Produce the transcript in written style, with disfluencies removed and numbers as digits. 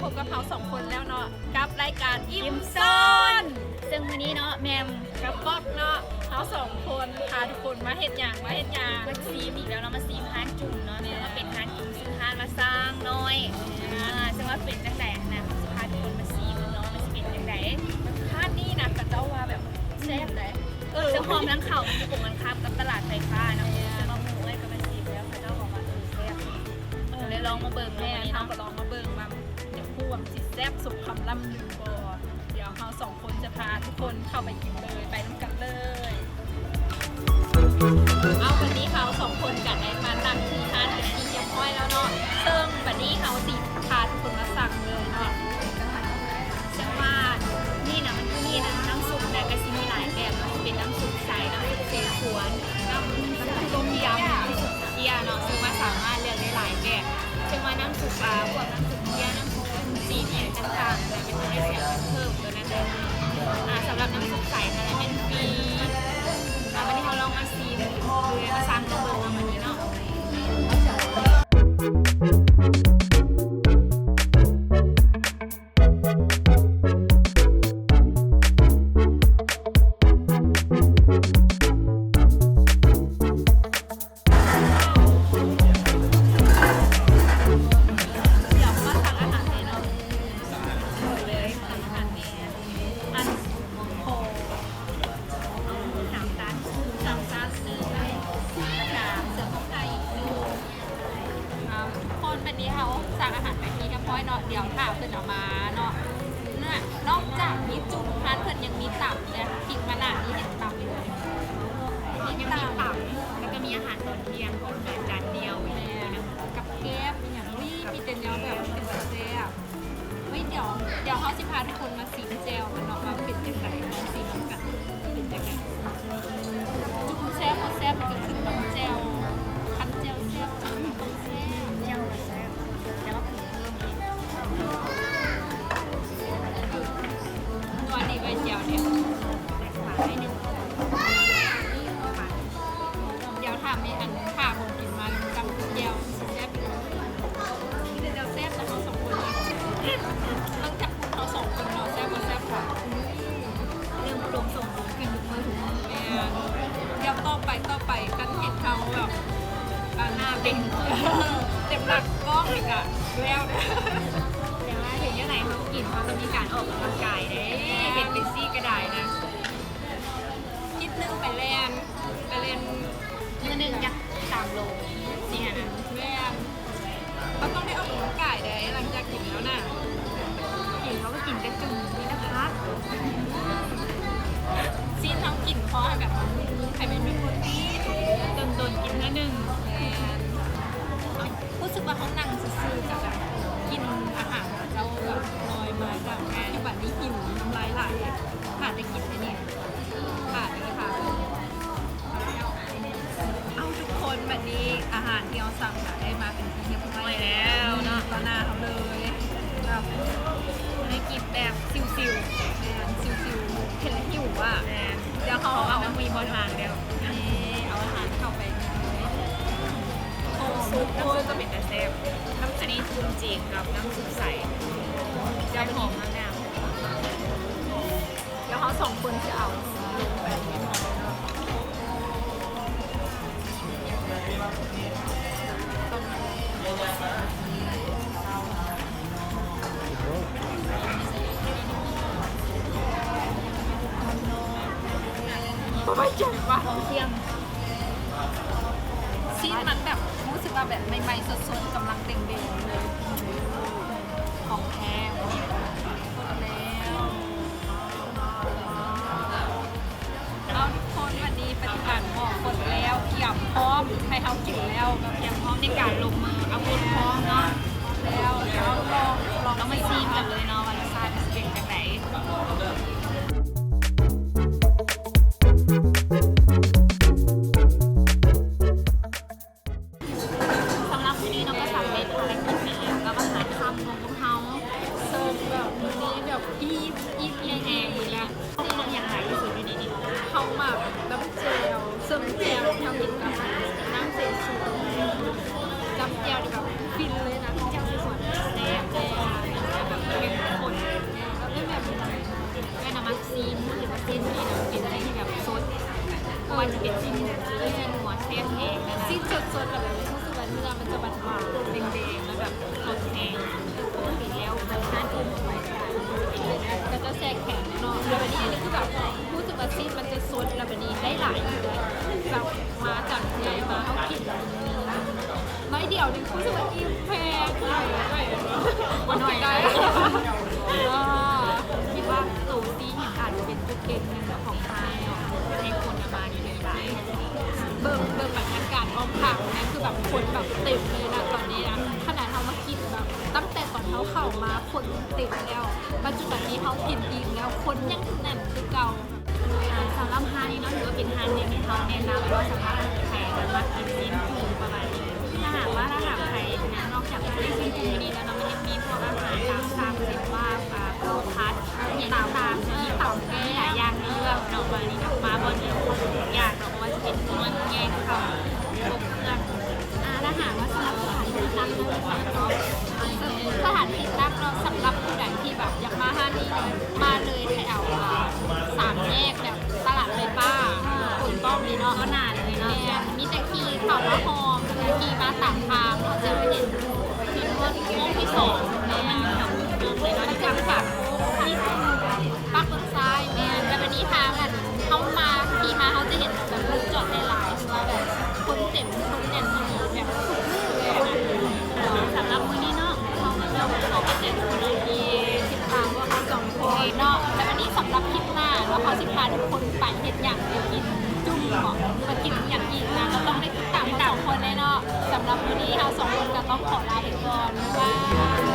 พบกับเราสองคนแล้วเนาะกับรายการอิ่มซอน ซึ่งวันนี้เนาะแมม กับป๊อกเนาะเราสองคนพาทุกคนมาเฮ็ดหยังมาซีมอีกแล้วเนาะมาซีมฮานจุ่มเนาะเนี่ยมาเป็นฮานจุ่มซื้อฮานมาสร้างน้อยซึ่งว่าเป็นจังไดนะสุภาพทุกคนมาซีมเนาะมันจะเป็นจังได ท่านนี่นะกับเจ้าว่าแบบแซ่บเลย จะหอมทั้งเข่ามันอยู่กลุ่มมันคับกับตลาดไฟฟ้าเนาะจะมาหมูเลยก็มาซีมแล้วเขาเจ้าบอกว่าแซ่บเลยลองมาเบิ่ง แม่ เนาะวันนี้ เรา เนาะ ก็ลองมาเบิ่งว่าเดี๋ยวพูดว่าสิแซ่บสุดคำล่ำลือบ่เดี๋ยวเราสองคนจะพาทุกคนเข้าไปกินเลยไปน้ำกันเลยเอาวันนี้เขาสองคนกันได้มาตั้งที่ร้านเป็นที่เรียบร้อยแล้วเนาะซึ่งวันนี้เขาสิพาทุกคนมาสั่งเลยเนาะ ซึ่งว่านี่นะมันนี่นะน้ำซุปนะก็จะมีหลายแบบเนาะเป็นน้ำซุปใสน้ำซุปเสฉวนน้ำซุปต้มยำน้ำซุปเกี๊ยวเนาะซึ่งว่าสามารถเลือกได้หลายแบบซึ่งว่าน้ำซุปพวกน้ำซุปเกี๊ยวน้ำซุปจีนเนี่ยต่างๆเนี่ยเป็นตัวได้เสียงเพิ่มตัวนั้นเลยสำหรับน้ำซุปใสนะเป็นฟรีวันนี้เราลองมาซีมคือมาสั่งกระเบื้องวันนี้เนาะเดี๋ยวถ้าเพิ่นเอามาเนาะเนี่ยนอกจากมีจุ่มทานเพิ่นยังมีตับเนี่ยผิดมาหนาที่เห็นตับเลยยังมีตับแล้วก็มีอาหารตอนเที่ยงคนแบบจานเดียวกับแก้มอย่างนี้มีแต่เนื้อแบบเป็นแบบแซ่บเดี๋ยวเขาสิพาทุกคนมาซีมเจลกันเนาะมาเป็นจังไงลองซีมกันเป็นจังไงจุ่มแซ่บพอแซ่บมันก็ขึ้นน้ำเจลคันเจลแซ่บต้องแซ่บเจลแซ่บแต่ว่าผมเพิ่มอีกตัวนี้ใบเจียวเนี่ยให้หนึ่งเดี๋ยวถามมีอันผ่าผมกินมาจำเจียวแซ่บอีกเดี๋ยวแซ่บนะเขาสองคนต้องจับคุณเขาสองคนเราแซ่บมาแซ่บกว่าเรื่องรวมส่งผมกินทุกมือทุกมือแม่เดี๋ยวต่อไปกันเห็นเขาแบบหน้าเต็มเต็มหลักกล้องอีกอะแล้วเนี่ยแต่ว่าถึงยังไงเขากินเขาจะมีการออกกำลังกายเด้เห็นเป็นซี่กระไดนะคิดนึงไปเล่นมื้อนึงยัก3 โลเนี่ยนะแม่เขาต้องได้ออกกำลังกายเด้หลังจากกินแล้วน่ะกินเขาก็กินกระจุ่มนี่นะคะซีนเขากินเพราะแบบใครเป็นมีโปรตีนโดนกินแค่นึงรู้สึกว่าเขานั่งซื่อๆกับแบบกินอาหารเจ้าแบบลอยมาจากงานที่แบบนี้หิวน้ำลายไหลขาดจะกินไอ้นี่ขาดเลยค่ะเอาทุกคนแบบนี้อาหารที่เราสั่งได้มาเป็นที่เรียบร้อยแล้วเนาะต่อหน้าเขาเลยแบบได้กินแบบซิวๆซิวๆเห็นแล้วหิวอ่ะเดี๋ยวเขาเอามีบนหางเดี๋ยวเอาอาหารเข้าไปซุปน้ำซุปก็เป็นแต่แซ่บน้ำอันนี้ซุปจริงกับน้ำซุปใสเดี๋ยวหอมมะนาวเดี๋ยวเขาสองคนจะเอาลงแบบนี้ไม่เจ็บว่ะเทียมซีนมันแบบรู้สึกว่าแบบใหม่ๆสดๆกำลังเด้งๆเลยของแท้หมดแล้วเอาทุกคนวันนี้ปฏิบัติหมอกหมดแล้วเกี่ยมพร้อมให้เขากินแล้วเกี่ยมพร้อมในการลงมืออาวุธพร้อมเนาะแล้วเราลองมาซีนกันเลยเนาะวันละซาจะเป็นจากไหนสำหรับวันนี้เราก็สำเร็จภารกิจไปแล้วกับอาหารค่ำของพวกเขาเสิร์ฟแบบมื้อนี้แบบอีฟแห้งๆเลยนะต้องอย่างไรที่สุดดีๆเขาหมักน้ำเจลเสิร์ฟเจลที่เขากินกับน้ำเจลสูตรจำเจลดีแบบฟินเลยนะเจลสวยๆแซ่บเลยแบบ สแบบรู้สึกว่าเนื้อมันจะหวานๆแดงๆแล้วแบบสดแห้งปกติแล้วร้านอื่นไปก็จะแทรกแข็งเนาะแล้ววันนี้คือแบบรู้สึกว่าซีดมันจะสดแล้ววันนี้ได้หลายแบบมาจากใหญ่มาเขากินน้อยเดียวนึงรู้สึกว่าอิ่มแพงวันหน่อยได้คิดว่าสูตรนี้อาจจะเป็นจุดเด่นหนึ่งของไทยเนาะให้คนมาอยู่ในร้านเบิ่งบรรยากาศอ้อมผักนะคือแบบคนแบบเต็มเลยนะตอนนี้นะขนาดเขามากินแบบตั้งแต่ตอนเขาเข้ามาคนเต็มแล้วปัจจุบันนี้เขากินอิ่มแล้วคนยังแน่นคือเก่าสำหรับฮานี่เนาะถือว่าเป็นฮานเนี่ยที่เขาแนะนำว่าสำหรับใครจะมากินซีฟู้ดประมาณนี้ถ้าหากใครนะนอกจากซีฟู้ดนี้แล้วมันยังมีพวกอาหารตามสั่งเช่นว่าโคพัดตามมีเต่าแก่หลายอย่างในเรื่องเนาะมานี่นะมาบนเดียวอย่างเนาะว่าจะเป็นนวลแยกเขาพวกเครื่องถ้าหากว่าสำหรับสถานที่ตั้งนะคะสถานที่ตั้งเราสำหรับผู้ใดที่แบบอยากมาห้านี้มาเลยแถวสามแยกแบบตลาดไฟฟ้าคุณต้องมีเนาะก็นานเลยเนาะมีแต่ขี่เขามาหอมขี่มาตามทางเราจะไปเห็นที่ว่าโมงที่สองเนี่ยมันอยู่แถวเลยเนาะที่จำกัดที่ปักบนซ้ายเนี่ยแต่วันนี้ทางเขามาขี่มาเขาจะเห็นแบบรถจอดหลายๆว่าแบบคนเต็มคนแน่นแบบทุกเลยสำหรับมื้อนี้เนาะเราขอไปเจอคนที่ติดตามว่าเขาสองคนเนาะแต่วันนี้สำหรับคลิปหน้าเราเขาสิพาทุกคนไปเห็ดอย่างเดียวกินจุ่มเหมาะมากินอย่างอีกนะก็ต้องได้ติดตามสองคนแน่เนาะสำหรับวันนี้เราสองคนก็ต้องขอลาไปก่อนบ๊ายบาย